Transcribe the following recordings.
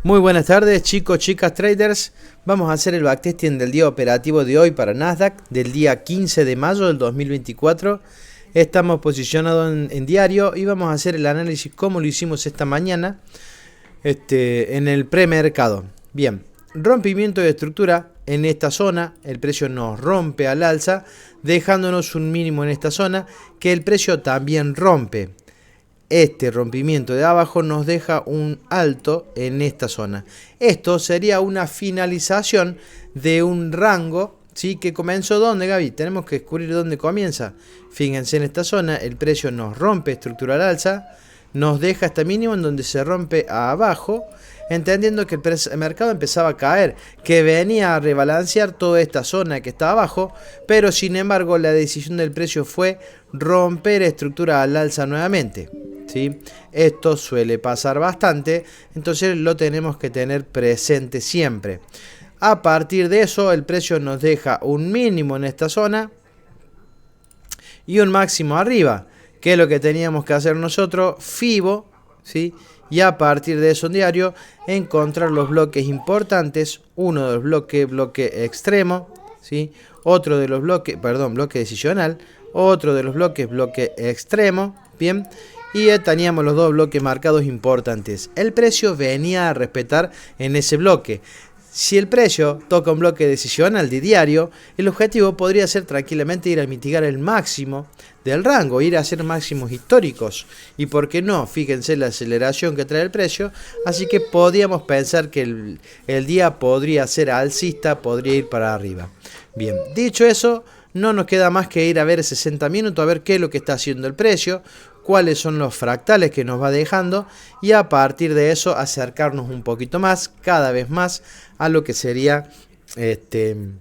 Muy buenas tardes chicos, chicas traders. Vamos a hacer el backtesting del día operativo de hoy para Nasdaq del día 15 de mayo del 2024. Estamos posicionados en diario y vamos a hacer el análisis como lo hicimos esta mañana en el premercado. Bien, rompimiento de estructura en esta zona, el precio nos rompe al alza dejándonos un mínimo en esta zona que el precio también rompe. Este rompimiento de abajo nos deja un alto en esta zona. Esto sería una finalización de un rango, ¿sí? Que comenzó ¿dónde, Gaby? Tenemos que descubrir dónde comienza. Fíjense en esta zona, el precio nos rompe estructura al alza, nos deja este mínimo en donde se rompe abajo, entendiendo que el mercado empezaba a caer, que venía a rebalancear toda esta zona que está abajo, pero sin embargo la decisión del precio fue romper estructura al alza nuevamente. ¿Sí? Esto suele pasar bastante, entonces lo tenemos que tener presente siempre. A partir de eso el precio nos deja un mínimo en esta zona y un máximo arriba, que es lo que teníamos que hacer nosotros, FIBO, ¿sí? Y a partir de eso en diario encontrar los bloques importantes, uno de los bloque extremo, ¿sí? Otro de los bloques, bloque decisional, otro de los bloque extremo, bien. Y teníamos los dos bloques marcados importantes. El precio venía a respetar en ese bloque. Si el precio toca un bloque decisional de diario, el objetivo podría ser tranquilamente ir a mitigar el máximo del rango, ir a hacer máximos históricos. Y por qué no, fíjense la aceleración que trae el precio, así que podríamos pensar que el día podría ser alcista, podría ir para arriba. Bien, dicho eso, no nos queda más que ir a ver 60 minutos, a ver qué es lo que está haciendo el precio, cuáles son los fractales que nos va dejando y a partir de eso acercarnos un poquito más, cada vez más a lo que sería el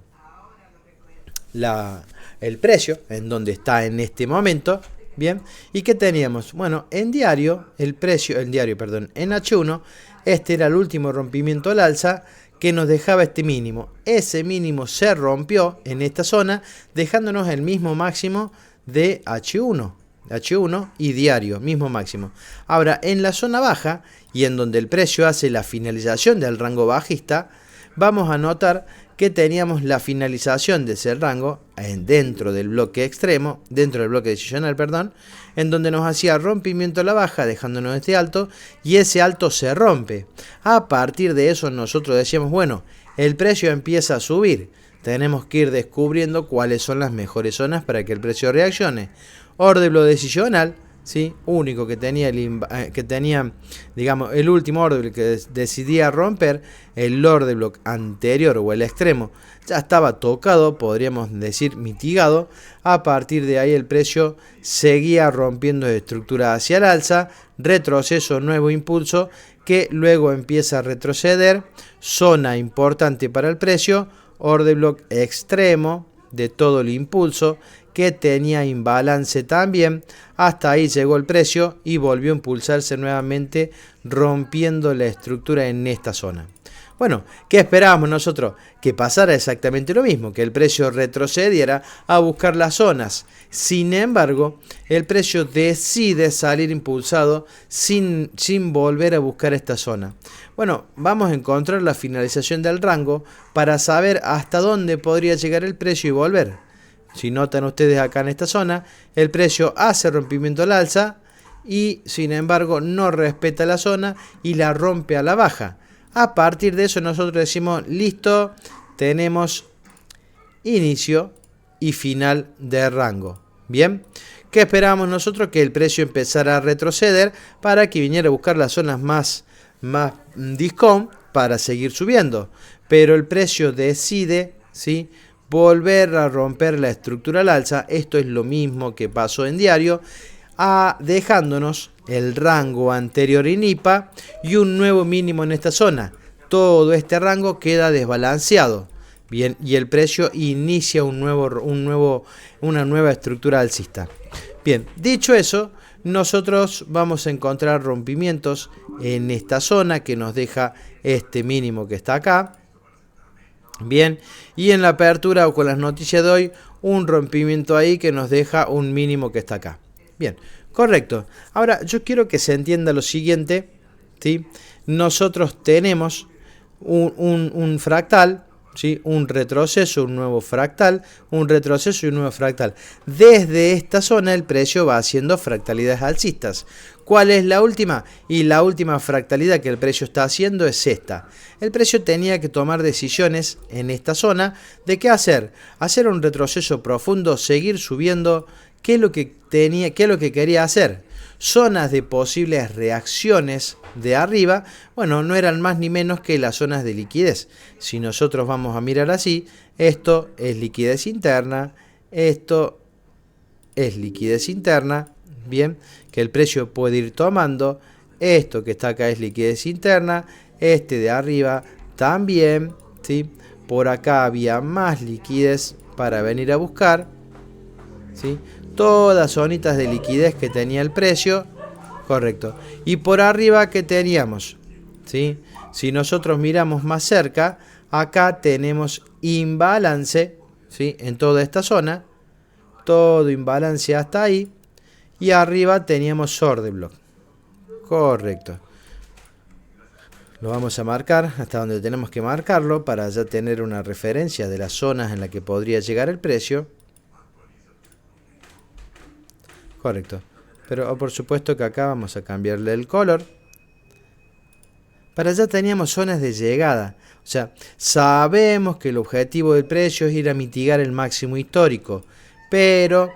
precio en donde está en este momento. Bien, ¿y qué teníamos? Bueno, en diario, en H1, este era el último rompimiento al alza que nos dejaba este mínimo. Ese mínimo se rompió en esta zona, dejándonos el mismo máximo de H1 y diario, mismo máximo. Ahora, en la zona baja, y en donde el precio hace la finalización del rango bajista, vamos a notar que teníamos la finalización de ese rango dentro del bloque extremo, dentro del bloque decisional, en donde nos hacía rompimiento a la baja, dejándonos este alto, y ese alto se rompe. A partir de eso nosotros decíamos, bueno, el precio empieza a subir, tenemos que ir descubriendo cuáles son las mejores zonas para que el precio reaccione. Order block decisional, ¿sí? Único que tenía, digamos, el último order que decidía romper, el order block anterior o el extremo ya estaba tocado, podríamos decir mitigado. A partir de ahí el precio seguía rompiendo estructura hacia el alza, retroceso, nuevo impulso que luego empieza a retroceder, zona importante para el precio, order block extremo de todo el impulso que tenía imbalance también, hasta ahí llegó el precio y volvió a impulsarse nuevamente rompiendo la estructura en esta zona. Bueno, ¿qué esperábamos nosotros? Que pasara exactamente lo mismo, que el precio retrocediera a buscar las zonas. Sin embargo, el precio decide salir impulsado sin volver a buscar esta zona. Bueno, vamos a encontrar la finalización del rango para saber hasta dónde podría llegar el precio y volver. Si notan ustedes acá en esta zona, el precio hace rompimiento al alza y sin embargo no respeta la zona y la rompe a la baja. A partir de eso nosotros decimos, listo, tenemos inicio y final de rango. Bien, ¿qué esperábamos nosotros? Que el precio empezara a retroceder para que viniera a buscar las zonas más discount para seguir subiendo. Pero el precio decide, ¿sí?, volver a romper la estructura al alza. Esto es lo mismo que pasó en diario, dejándonos el rango anterior en IPA y un nuevo mínimo en esta zona. Todo este rango queda desbalanceado. Bien, y el precio inicia una nueva estructura alcista. Bien, dicho eso, nosotros vamos a encontrar rompimientos en esta zona que nos deja este mínimo que está acá. Bien, y en la apertura o con las noticias de hoy, un rompimiento ahí que nos deja un mínimo que está acá. Bien, correcto. Ahora yo quiero que se entienda lo siguiente, ¿sí? nosotros tenemos un fractal, ¿sí? Un retroceso, un nuevo fractal, un retroceso y un nuevo fractal. Desde esta zona el precio va haciendo fractalidades alcistas. ¿Cuál es la última? Y la última fractalidad que el precio está haciendo es esta. El precio tenía que tomar decisiones en esta zona de qué hacer. Hacer un retroceso profundo, seguir subiendo. ¿Qué es lo que quería hacer? Zonas de posibles reacciones de arriba, bueno, no eran más ni menos que las zonas de liquidez. Si nosotros vamos a mirar así, esto es liquidez interna, esto es liquidez interna, bien, que el precio puede ir tomando. Esto que está acá es liquidez interna, este de arriba también, ¿sí? Por acá había más liquidez para venir a buscar, ¿sí? Todas zonitas de liquidez que tenía el precio, correcto. Y por arriba, ¿qué teníamos? ¿Sí? Si nosotros miramos más cerca, acá tenemos imbalance, ¿sí? En toda esta zona, todo imbalance hasta ahí. Y arriba teníamos short de block. Correcto. Lo vamos a marcar hasta donde tenemos que marcarlo para ya tener una referencia de las zonas en las que podría llegar el precio. Correcto. Pero por supuesto que acá vamos a cambiarle el color. Para allá teníamos zonas de llegada. O sea, sabemos que el objetivo del precio es ir a mitigar el máximo histórico. Pero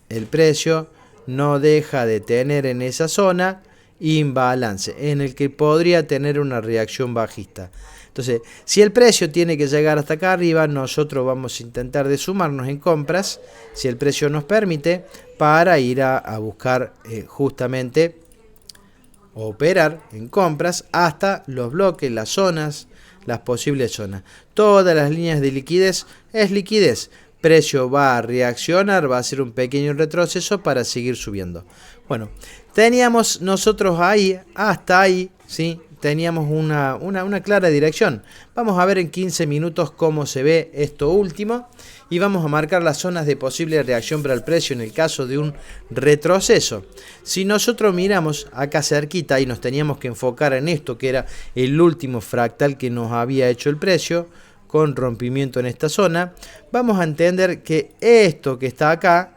el precio no deja de tener en esa zona imbalance, en el que podría tener una reacción bajista. Entonces, si el precio tiene que llegar hasta acá arriba, nosotros vamos a intentar de sumarnos en compras, si el precio nos permite, para ir a buscar justamente operar en compras hasta los bloques, las zonas, las posibles zonas. Todas las líneas de liquidez es liquidez. Precio va a reaccionar, va a hacer un pequeño retroceso para seguir subiendo. Bueno, teníamos nosotros ahí, hasta ahí, ¿sí? Teníamos una clara dirección. Vamos a ver en 15 minutos cómo se ve esto último y vamos a marcar las zonas de posible reacción para el precio en el caso de un retroceso. Si nosotros miramos acá cerquita y nos teníamos que enfocar en esto, que era el último fractal que nos había hecho el precio, con rompimiento en esta zona, vamos a entender que esto que está acá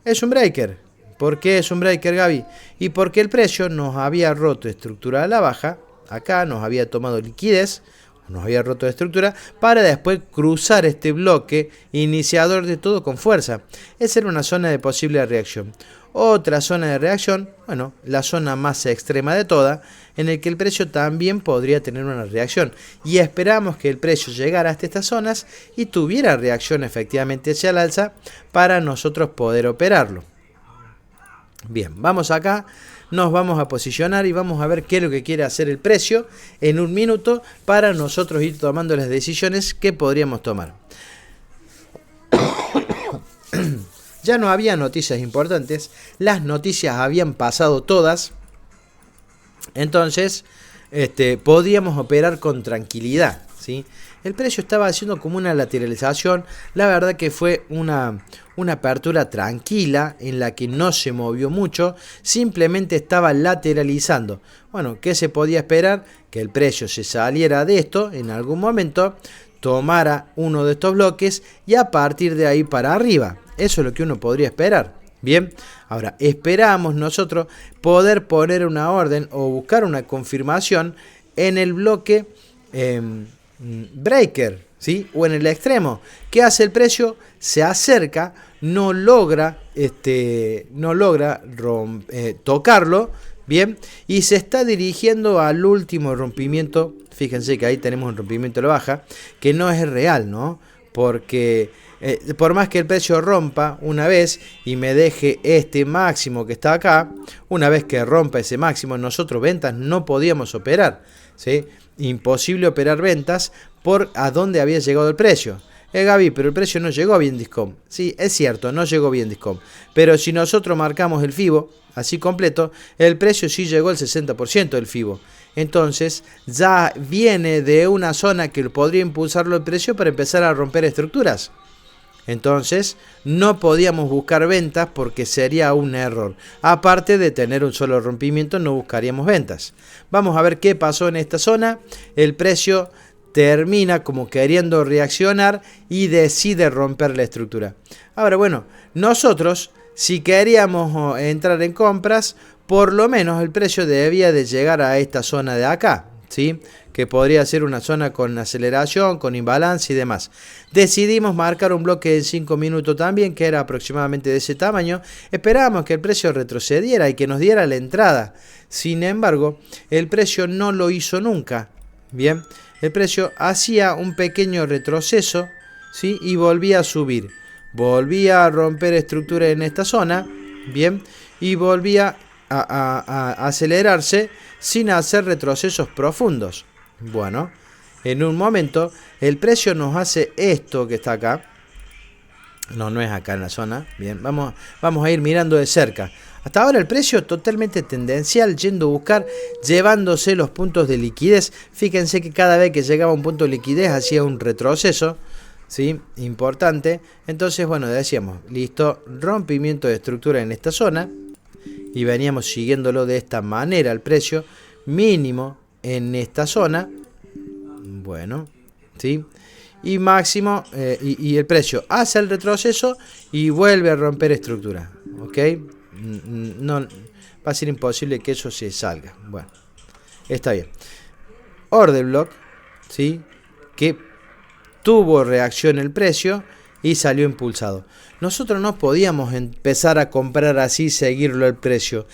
es un breaker. ¿Por qué es un breaker, Gaby? Y porque el precio nos había roto estructura a la baja, acá nos había tomado liquidez, nos había roto de estructura, para después cruzar este bloque iniciador de todo con fuerza. Esa era una zona de posible reacción. Otra zona de reacción, bueno, la zona más extrema de todas, en el que el precio también podría tener una reacción. Y esperamos que el precio llegara hasta estas zonas y tuviera reacción efectivamente hacia el alza para nosotros poder operarlo. Bien, vamos acá, nos vamos a posicionar y vamos a ver qué es lo que quiere hacer el precio en un minuto para nosotros ir tomando las decisiones que podríamos tomar. Ya no había noticias importantes, las noticias habían pasado todas, entonces podíamos operar con tranquilidad, ¿sí? El precio estaba haciendo como una lateralización, la verdad que fue una apertura tranquila en la que no se movió mucho, simplemente estaba lateralizando. Bueno, ¿qué se podía esperar? Que el precio se saliera de esto en algún momento, tomara uno de estos bloques y a partir de ahí para arriba. Eso es lo que uno podría esperar. Bien, ahora esperamos nosotros poder poner una orden o buscar una confirmación en el bloque breaker, ¿sí? O en el extremo. ¿Qué hace el precio? Se acerca, no logra tocarlo, bien, y se está dirigiendo al último rompimiento. Fíjense que ahí tenemos un rompimiento a la baja, que no es real, ¿no? Porque por más que el precio rompa una vez y me deje este máximo que está acá, una vez que rompa ese máximo, nosotros ventas no podíamos operar, ¿sí? Imposible operar ventas por a dónde había llegado el precio. Gaby, pero el precio no llegó bien Discom. Sí, es cierto, no llegó bien Discom. Pero si nosotros marcamos el FIBO, así completo, el precio sí llegó al 60% del FIBO. Entonces, ya viene de una zona que podría impulsarlo el precio para empezar a romper estructuras. Entonces no podíamos buscar ventas porque sería un error. Aparte de tener un solo rompimiento, no buscaríamos ventas. Vamos a ver qué pasó en esta zona. El precio termina como queriendo reaccionar y decide romper la estructura. Ahora, bueno, nosotros, si queríamos entrar en compras, por lo menos el precio debía de llegar a esta zona de acá, ¿sí? Que podría ser una zona con aceleración, con imbalance y demás. Decidimos marcar un bloque en 5 minutos también, que era aproximadamente de ese tamaño. Esperábamos que el precio retrocediera y que nos diera la entrada. Sin embargo, el precio no lo hizo nunca. Bien, el precio hacía un pequeño retroceso, ¿sí? Y volvía a subir. Volvía a romper estructura en esta zona, bien, y volvía a acelerarse sin hacer retrocesos profundos. Bueno, en un momento el precio nos hace esto que está acá. No es acá en la zona. Bien, vamos a ir mirando de cerca. Hasta ahora el precio totalmente tendencial, yendo a buscar, llevándose los puntos de liquidez. Fíjense que cada vez que llegaba a un punto de liquidez hacía un retroceso, ¿sí? Importante. Entonces, bueno, decíamos, listo, rompimiento de estructura en esta zona. Y veníamos siguiéndolo de esta manera el precio mínimo en esta zona. Bueno, ¿sí? Y máximo, y el precio hace el retroceso y vuelve a romper estructura. ¿Ok? No, va a ser imposible que eso se salga. Bueno, está bien. Order block, ¿sí? Que tuvo reacción el precio y salió impulsado. Nosotros no podíamos empezar a comprar así, seguirlo el precio.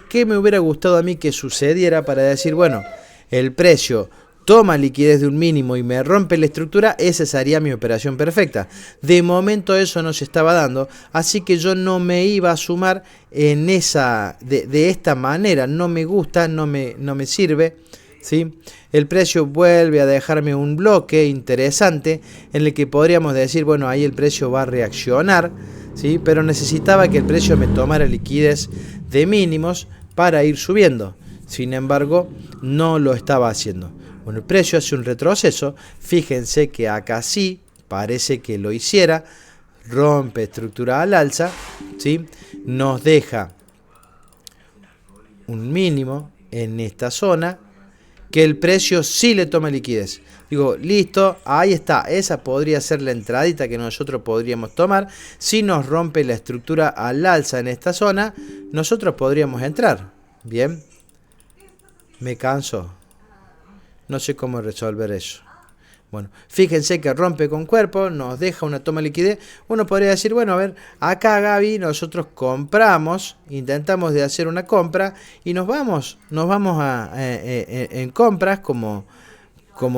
¿Qué me hubiera gustado a mí que sucediera para decir, bueno, el precio toma liquidez de un mínimo y me rompe la estructura? Esa sería mi operación perfecta. De momento eso no se estaba dando, así que yo no me iba a sumar en esa de esta manera. No me gusta, no me sirve, ¿sí? El precio vuelve a dejarme un bloque interesante en el que podríamos decir, bueno, ahí el precio va a reaccionar, ¿sí? Pero necesitaba que el precio me tomara liquidez de mínimos para ir subiendo. Sin embargo, no lo estaba haciendo. Bueno, el precio hace un retroceso. Fíjense que acá sí parece que lo hiciera. Rompe estructura al alza, ¿sí? Nos deja un mínimo en esta zona, que el precio sí le toma liquidez. Digo, listo, ahí está. Esa podría ser la entradita que nosotros podríamos tomar. Si nos rompe la estructura al alza en esta zona, nosotros podríamos entrar. Bien. Me canso. No sé cómo resolver eso. Bueno, fíjense que rompe con cuerpo, nos deja una toma de liquidez. Uno podría decir, bueno, a ver, acá Gaby, nosotros compramos, intentamos de hacer una compra y nos vamos en compras como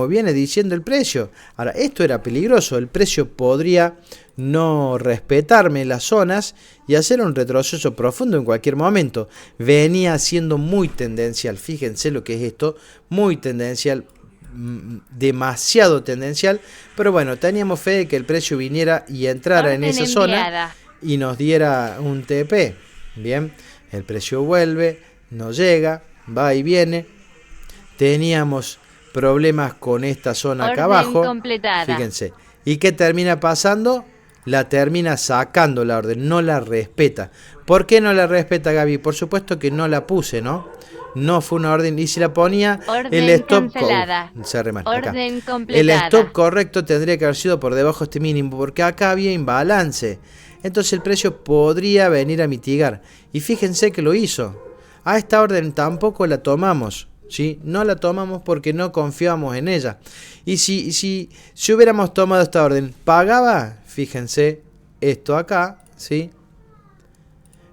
viene diciendo el precio. Ahora, esto era peligroso, el precio podría no respetarme las zonas y hacer un retroceso profundo en cualquier momento. Venía siendo muy tendencial, fíjense lo que es esto, muy tendencial, demasiado tendencial, pero bueno, teníamos fe de que el precio viniera y entrara en esa zona y nos diera un TP. Bien, el precio vuelve, no llega, va y viene. Teníamos problemas con esta zona acá abajo, fíjense. ¿Y qué termina pasando? La termina sacando la orden, no la respeta. ¿Por qué no la respeta, Gaby? Por supuesto que no la puse, ¿no? No fue una orden, y si la ponía, el stop el stop correcto tendría que haber sido por debajo de este mínimo, porque acá había imbalance. Entonces el precio podría venir a mitigar. Y fíjense que lo hizo. A esta orden tampoco la tomamos, ¿sí? No la tomamos porque no confiamos en ella. Y si hubiéramos tomado esta orden, ¿pagaba? Fíjense esto acá, ¿sí?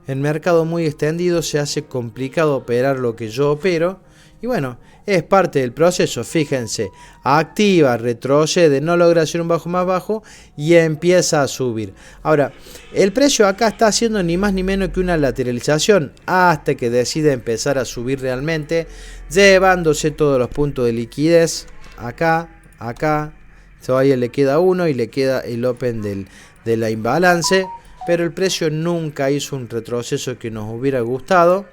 En mercado muy extendido se hace complicado operar lo que yo opero. Y bueno, es parte del proceso. Fíjense, activa, retrocede, no logra hacer un bajo más bajo y empieza a subir. Ahora, el precio acá está haciendo ni más ni menos que una lateralización hasta que decide empezar a subir realmente, llevándose todos los puntos de liquidez. Acá. Todavía le queda uno y le queda el open de la imbalance. Pero el precio nunca hizo un retroceso que nos hubiera gustado.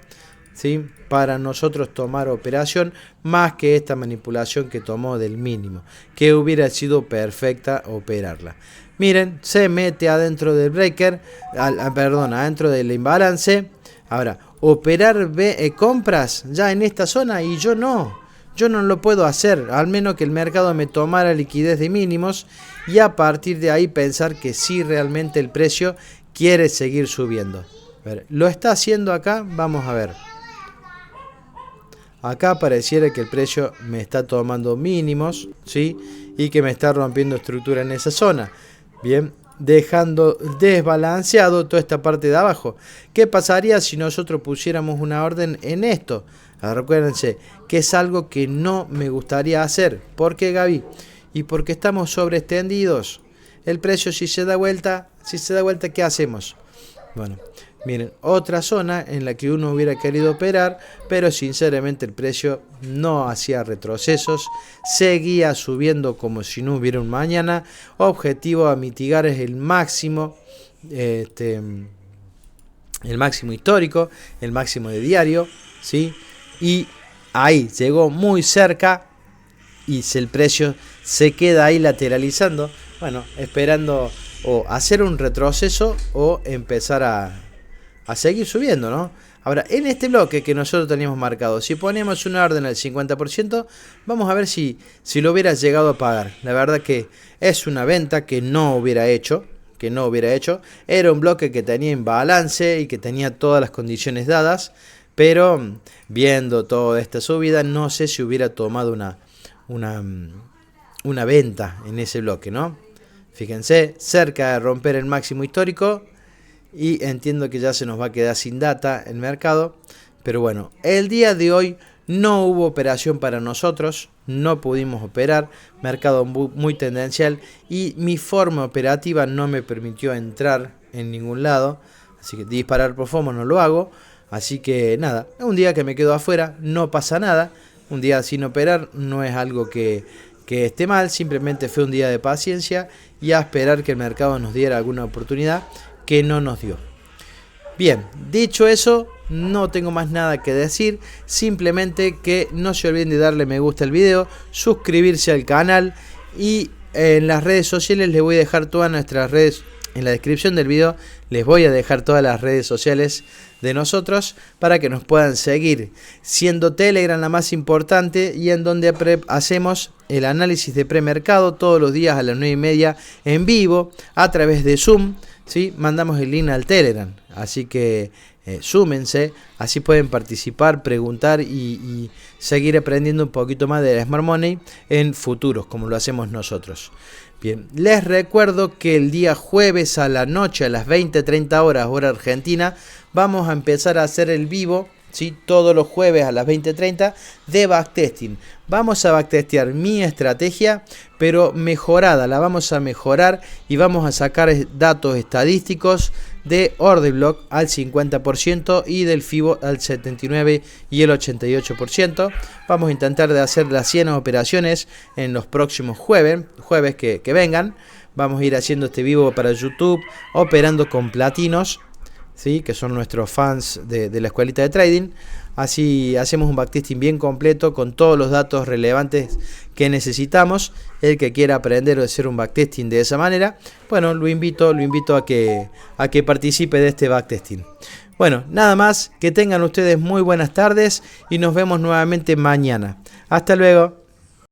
¿sí? Para nosotros tomar operación, más que esta manipulación que tomó del mínimo, que hubiera sido perfecta operarla. Miren, se mete adentro del breaker, adentro del imbalance. Ahora, operar compras ya en esta zona y yo no lo puedo hacer, al menos que el mercado me tomara liquidez de mínimos y a partir de ahí pensar que sí realmente el precio quiere seguir subiendo. A ver, lo está haciendo acá, vamos a ver. Acá pareciera que el precio me está tomando mínimos, ¿sí? Y que me está rompiendo estructura en esa zona. Bien, dejando desbalanceado toda esta parte de abajo. ¿Qué pasaría si nosotros pusiéramos una orden en esto? Recuérdense que es algo que no me gustaría hacer. ¿Por qué, Gaby? Y porque estamos sobreextendidos. El precio si se da vuelta, ¿qué hacemos? Bueno, miren, otra zona en la que uno hubiera querido operar, pero sinceramente el precio no hacía retrocesos, seguía subiendo como si no hubiera un mañana. Objetivo a mitigar es el máximo, el máximo histórico, el máximo de diario, ¿sí? Y ahí llegó muy cerca y el precio se queda ahí lateralizando, bueno, esperando o hacer un retroceso o empezar a seguir subiendo, ¿no? Ahora, en este bloque que nosotros teníamos marcado, si ponemos una orden al 50%, vamos a ver si lo hubiera llegado a pagar. La verdad que es una venta que no hubiera hecho, era un bloque que tenía imbalance y que tenía todas las condiciones dadas, pero viendo toda esta subida, no sé si hubiera tomado una venta en ese bloque, ¿no? Fíjense, cerca de romper el máximo histórico y entiendo que ya se nos va a quedar sin data el mercado, pero bueno, el día de hoy no hubo operación para nosotros, no pudimos operar, mercado muy tendencial y mi forma operativa no me permitió entrar en ningún lado, así que disparar por FOMO no lo hago, así que nada, un día que me quedo afuera, no pasa nada, un día sin operar no es algo que esté mal, simplemente fue un día de paciencia y a esperar que el mercado nos diera alguna oportunidad que no nos dio. Bien, dicho eso, no tengo más nada que decir, simplemente que no se olviden de darle me gusta al video, suscribirse al canal y en las redes sociales les voy a dejar todas nuestras redes, en la descripción del video les voy a dejar todas las redes sociales de nosotros para que nos puedan seguir, siendo Telegram la más importante y en donde hacemos el análisis de premercado todos los días a las 9:30 en vivo a través de Zoom, ¿sí? Mandamos el link al Telegram, así que súmense, así pueden participar, preguntar y seguir aprendiendo un poquito más de la Smart Money en futuros, como lo hacemos nosotros. Bien, les recuerdo que el día jueves a la noche, a las 20:30 horas, hora argentina, vamos a empezar a hacer el vivo, ¿sí? Todos los jueves a las 20:30 de backtesting. Vamos a backtestear mi estrategia, pero mejorada, la vamos a mejorar y vamos a sacar datos estadísticos de order block al 50% y del FIBO al 79 y el 88%. Vamos a intentar de hacer las 100 operaciones en los próximos jueves que vengan. Vamos a ir haciendo este vivo para YouTube, operando con platinos, ¿sí? Que son nuestros fans de la escuelita de trading. Así hacemos un backtesting bien completo con todos los datos relevantes que necesitamos. El que quiera aprender a hacer un backtesting de esa manera, bueno, lo invito a que participe de este backtesting. Bueno, nada más, que tengan ustedes muy buenas tardes y nos vemos nuevamente mañana. Hasta luego.